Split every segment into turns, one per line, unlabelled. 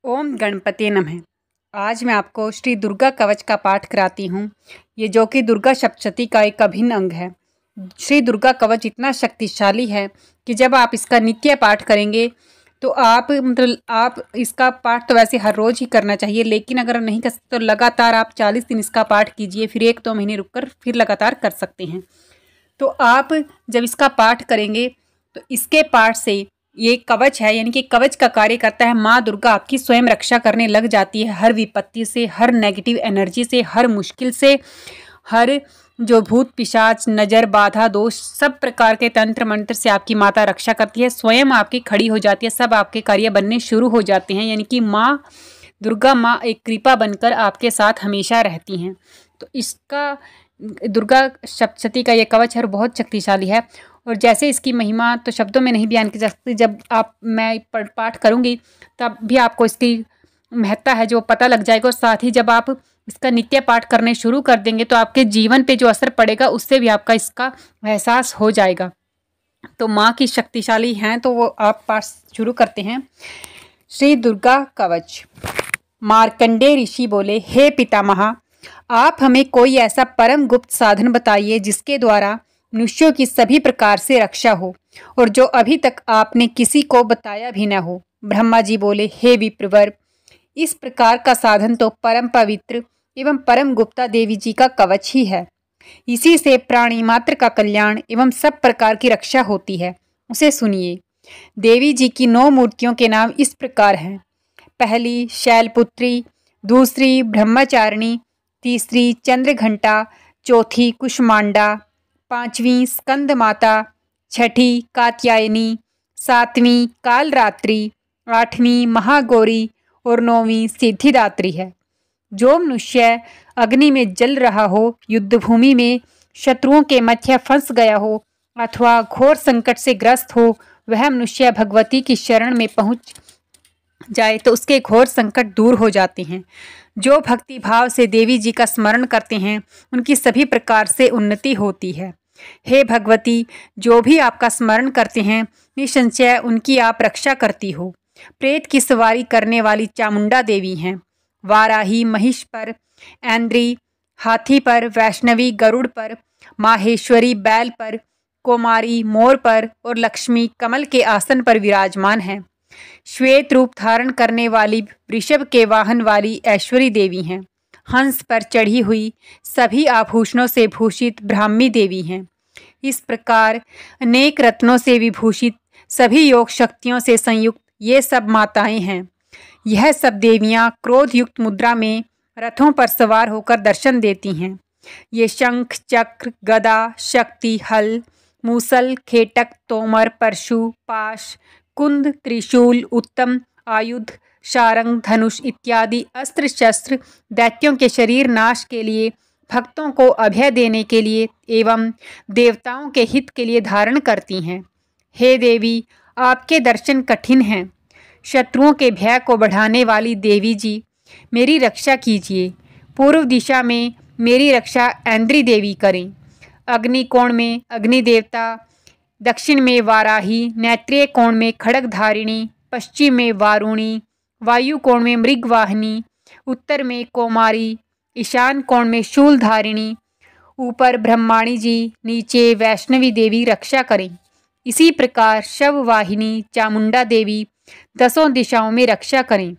ओम गणपति नमः। आज मैं आपको श्री दुर्गा कवच का पाठ कराती हूँ। ये जो कि दुर्गा सप्तशती का एक अभिन्न अंग है। श्री दुर्गा कवच इतना शक्तिशाली है कि जब आप इसका नित्य पाठ करेंगे तो आप इसका पाठ तो वैसे हर रोज़ ही करना चाहिए, लेकिन अगर नहीं कर सकते तो लगातार आप 40 दिन इसका पाठ कीजिए, फिर 1-2 महीने रुककर फिर लगातार कर सकते हैं। तो आप जब इसका पाठ करेंगे तो इसके पाठ से ये कवच है, यानी कि कवच का कार्य करता है। माँ दुर्गा आपकी स्वयं रक्षा करने लग जाती है, हर विपत्ति से, हर नेगेटिव एनर्जी से, हर मुश्किल से, हर जो भूत पिशाच नज़र बाधा दोष सब प्रकार के तंत्र मंत्र से आपकी माता रक्षा करती है, स्वयं आपकी खड़ी हो जाती है, सब आपके कार्य बनने शुरू हो जाते हैं। यानी कि माँ दुर्गा माँ एक कृपा बनकर आपके साथ हमेशा रहती हैं। तो इसका दुर्गा सप्तशती का ये कवच है, बहुत शक्तिशाली है। और जैसे इसकी महिमा तो शब्दों में नहीं बयान की जा सकती, जब मैं पाठ करूँगी तब भी आपको इसकी महत्ता है जो पता लग जाएगा। और साथ ही जब आप इसका नित्य पाठ करने शुरू कर देंगे तो आपके जीवन पे जो असर पड़ेगा उससे भी आपका इसका एहसास हो जाएगा। तो माँ की शक्तिशाली हैं तो वो आप पाठ शुरू करते हैं। श्री दुर्गा कवच। मार्कंडेय ऋषि बोले, हे पितामह, आप हमें कोई ऐसा परम गुप्त साधन बताइए जिसके द्वारा मनुष्यों की सभी प्रकार से रक्षा हो और जो अभी तक आपने किसी को बताया भी न हो। ब्रह्मा जी बोले, हे विप्रवर, इस प्रकार का साधन तो परम पवित्र एवं परम गुप्ता देवी जी का कवच ही है। इसी से प्राणी मात्र का कल्याण एवं सब प्रकार की रक्षा होती है। उसे सुनिए। देवी जी की 9 मूर्तियों के नाम इस प्रकार हैं। पहली शैलपुत्री, दूसरी ब्रह्मचारिणी, तीसरी चंद्रघंटा, चौथी कुष्मांडा, 5वीं स्कंद माता, 6ठी कात्यायनी, 7वीं कालरात्रि, 8वीं महागौरी और 9वीं सिद्धिदात्री है। जो मनुष्य अग्नि में जल रहा हो, युद्धभूमि में शत्रुओं के मध्य फंस गया हो अथवा घोर संकट से ग्रस्त हो, वह मनुष्य भगवती की शरण में पहुंच जाए तो उसके घोर संकट दूर हो जाते हैं। जो भक्ति भाव से देवी जी का स्मरण करते हैं उनकी सभी प्रकार से उन्नति होती है। हे भगवती, जो भी आपका स्मरण करते हैं निसंशय उनकी आप रक्षा करती हो। प्रेत की सवारी करने वाली चामुंडा देवी हैं। वाराही महिष पर, ऐन्द्री हाथी पर, वैष्णवी गरुड़ पर, माहेश्वरी बैल पर, कुमारी मोर पर और लक्ष्मी कमल के आसन पर विराजमान हैं। श्वेत रूप धारण करने वाली वृषभ के वाहन वाली ऐश्वरी देवी हैं। हंस पर चढ़ी हुई सभी आभूषणों से भूषित ब्राह्मी देवी हैं। इस प्रकार अनेक रत्नों से विभूषित सभी योग शक्तियों से संयुक्त ये सब माताएं हैं। यह सब देवियां क्रोध युक्त मुद्रा में रथों पर सवार होकर दर्शन देती हैं। ये शंख चक्र गदा शक्ति हल मूसल खेटक तोमर परशु पाश कुंद त्रिशूल उत्तम आयुध शारंग धनुष इत्यादि अस्त्र शस्त्र दैत्यों के शरीर नाश के लिए, भक्तों को अभय देने के लिए एवं देवताओं के हित के लिए धारण करती हैं। हे देवी, आपके दर्शन कठिन हैं। शत्रुओं के भय को बढ़ाने वाली देवी जी, मेरी रक्षा कीजिए। पूर्व दिशा में मेरी रक्षा ऐन्द्री देवी करें। अग्नि कोण में अग्नि देवता, दक्षिण में वाराही, नैत्रेय कोण में खड्गधारिणी, पश्चिम में वारुणी, वायु कोण में मृगवाहिनी, उत्तर में कौमारी, ईशान कोण में शूलधारिणी, ऊपर ब्रह्माणी जी, नीचे वैष्णवी देवी रक्षा करें। इसी प्रकार शववाहिनी चामुंडा देवी 10 दिशाओं में रक्षा करें।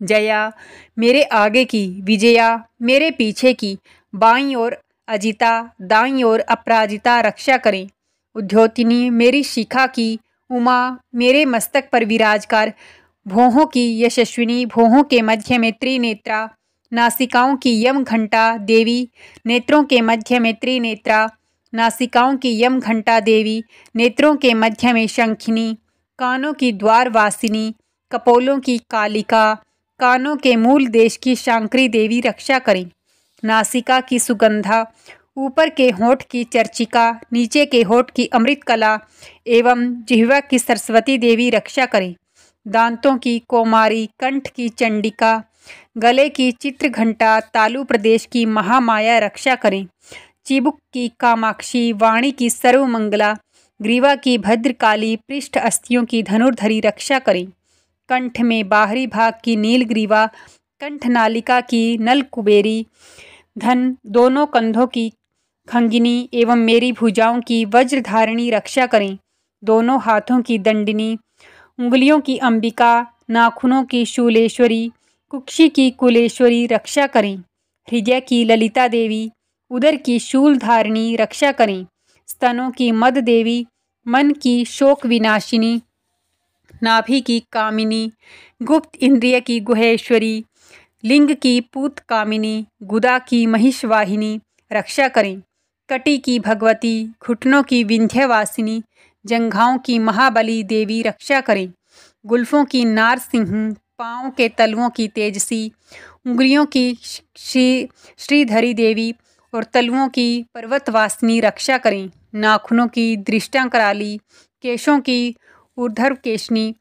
जया मेरे आगे की, विजया मेरे पीछे की, बाईं ओर अजिता, दाईं ओर अपराजिता रक्षा करें। उद्योतिनी मेरी शिखा की, उमा मेरे मस्तक पर विराजकर, भौहों की यशस्विनी, भौहों के मध्य में त्रिनेत्रा, नासिकाओं की यम घंटा देवी, नेत्रों के मध्य में त्रिनेत्रा, नासिकाओं की यम घंटा देवी, नेत्रों के मध्य में शंखिनी, कानों की द्वारवासिनी, कपोलों की कालिका, कानों के मूल देश की शांकरी देवी रक्षा करें। नासिका की सुगंधा, ऊपर के होठ की चर्चिका, नीचे के होठ की अमृत कला एवं जिह्वा की सरस्वती देवी रक्षा करें। दांतों की कौमारी, कंठ की चंडिका, गले की चित्रघंटा, तालु प्रदेश की महामाया रक्षा करें। चिबुक की कामाक्षी, वाणी की सर्वमंगला, ग्रीवा की भद्रकाली, पृष्ठ अस्थियों की धनुर्धरी रक्षा करें। कंठ में बाहरी भाग की नीलग्रीवा, कंठनालिका की नलकुबेरी, धन दोनों कंधों की खंगिनी एवं मेरी भुजाओं की वज्रधारिणी रक्षा करें। दोनों हाथों की दंडिनी, उंगलियों की अंबिका, नाखूनों की शूलेश्वरी, कुक्षी की कुलेश्वरी रक्षा करें। हृदय की ललिता देवी, उदर की शूलधारिणी रक्षा करें। स्तनों की मद देवी, मन की शोक विनाशिनी, नाभि की कामिनी, गुप्त इंद्रिय की गुहेश्वरी, लिंग की पूत कामिनी, गुदा की महिषवाहिनी रक्षा करें। कटी की भगवती, घुटनों की विंध्यवासिनी, जंघाओं की महाबली देवी रक्षा करें। गुल्फों की नारसिंह, पाँव के तलुओं की तेजसी, उंगलियों की श्रीधरी देवी और तलुओं की पर्वतवासिनी रक्षा करें। नाखूनों की दृष्टांकराली, केशों की ऊर्ध्व केशनी,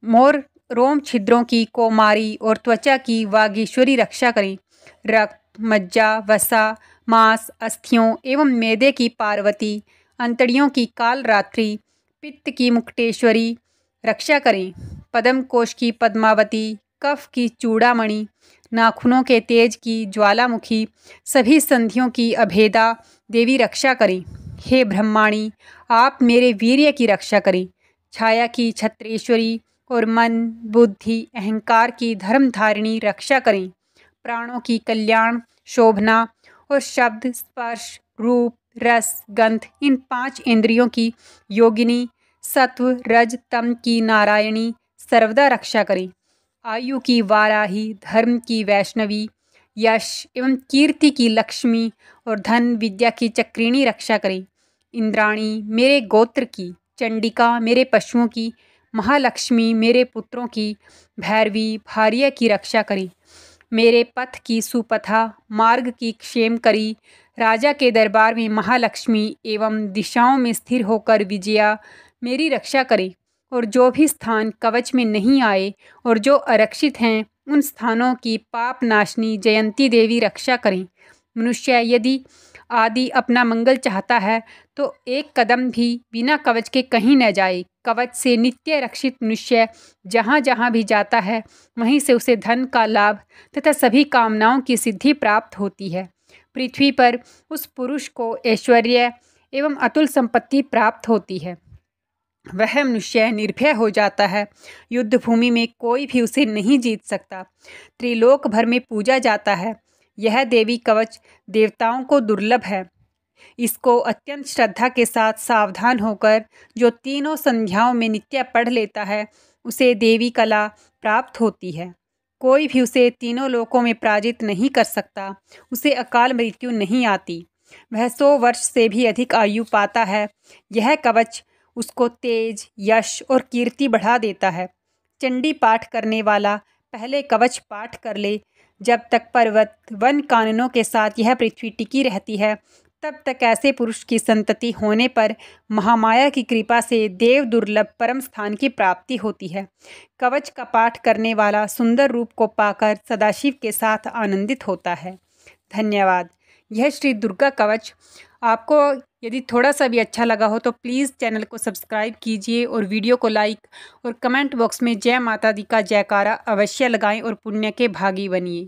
मोर रोम छिद्रों की कौमारी और त्वचा की वागीश्वरी रक्षा करें। रक्त, मज्जा, वसा, मांस, अस्थियों एवं मैदे की पार्वती, अंतड़ियों की कालरात्रि, पित्त की मुक्तेश्वरी रक्षा करें। पद्म कोश की पद्मावती, कफ की चूड़ामणि, नाखूनों के तेज की ज्वालामुखी, सभी संधियों की अभेदा देवी रक्षा करें। हे ब्रह्माणी, आप मेरे वीर्य की रक्षा करें। छाया की छत्रेश्वरी और मन, बुद्धि, अहंकार की धर्मधारिणी रक्षा करें। प्राणों की कल्याण, शोभना और शब्द, स्पर्श, रूप, रस, गंध, इन 5 इंद्रियों की योगिनी, सत्व, रज, तम की नारायणी सर्वदा रक्षा करें। आयु की वाराही, धर्म की वैष्णवी, यश एवं कीर्ति की लक्ष्मी और धन विद्या की चक्रिणी रक्षा करें। इंद्राणी मेरे गोत्र की, चंडिका मेरे पशुओं की, महालक्ष्मी मेरे पुत्रों की, भैरवी भार्या की रक्षा करें। मेरे पथ की सुपथा, मार्ग की क्षेम करी, राजा के दरबार में महालक्ष्मी एवं दिशाओं में स्थिर होकर विजया मेरी रक्षा करें। और जो भी स्थान कवच में नहीं आए और जो आरक्षित हैं, उन स्थानों की पाप नाशनी जयंती देवी रक्षा करें। मनुष्य यदि आदि अपना मंगल चाहता है तो एक कदम भी बिना कवच के कहीं न जाए। कवच से नित्य रक्षित मनुष्य जहाँ जहाँ भी जाता है, वहीं से उसे धन का लाभ तथा सभी कामनाओं की सिद्धि प्राप्त होती है। पृथ्वी पर उस पुरुष को ऐश्वर्य एवं अतुल संपत्ति प्राप्त होती है। वह मनुष्य निर्भय हो जाता है। युद्ध भूमि में कोई भी उसे नहीं जीत सकता। त्रिलोक भर में पूजा जाता है। यह देवी कवच देवताओं को दुर्लभ है। इसको अत्यंत श्रद्धा के साथ सावधान होकर जो तीनों संध्याओं में नित्य पढ़ लेता है, उसे देवी कला प्राप्त होती है। कोई भी उसे तीनों लोकों में पराजित नहीं कर सकता। उसे अकाल मृत्यु नहीं आती। वह 100 वर्ष से भी अधिक आयु पाता है। यह कवच उसको तेज, यश और कीर्ति बढ़ा देता है। चंडी पाठ करने वाला पहले कवच पाठ कर ले। जब तक पर्वत, वन, काननों के साथ यह पृथ्वी टिकी रहती है, तब तक ऐसे पुरुष की संतति होने पर महामाया की कृपा से देव दुर्लभ परम स्थान की प्राप्ति होती है। कवच का पाठ करने वाला सुंदर रूप को पाकर सदाशिव के साथ आनंदित होता है। धन्यवाद। यह श्री दुर्गा कवच आपको यदि थोड़ा सा भी अच्छा लगा हो तो प्लीज़ चैनल को सब्सक्राइब कीजिए और वीडियो को लाइक और कमेंट बॉक्स में जय माता दी का जयकारा अवश्य लगाएं और पुण्य के भागी बनिए।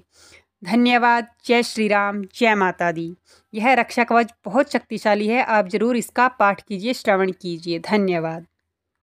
धन्यवाद। जय श्री राम, जय माता दी। यह रक्षा कवच बहुत शक्तिशाली है। आप ज़रूर इसका पाठ कीजिए, श्रवण कीजिए। धन्यवाद।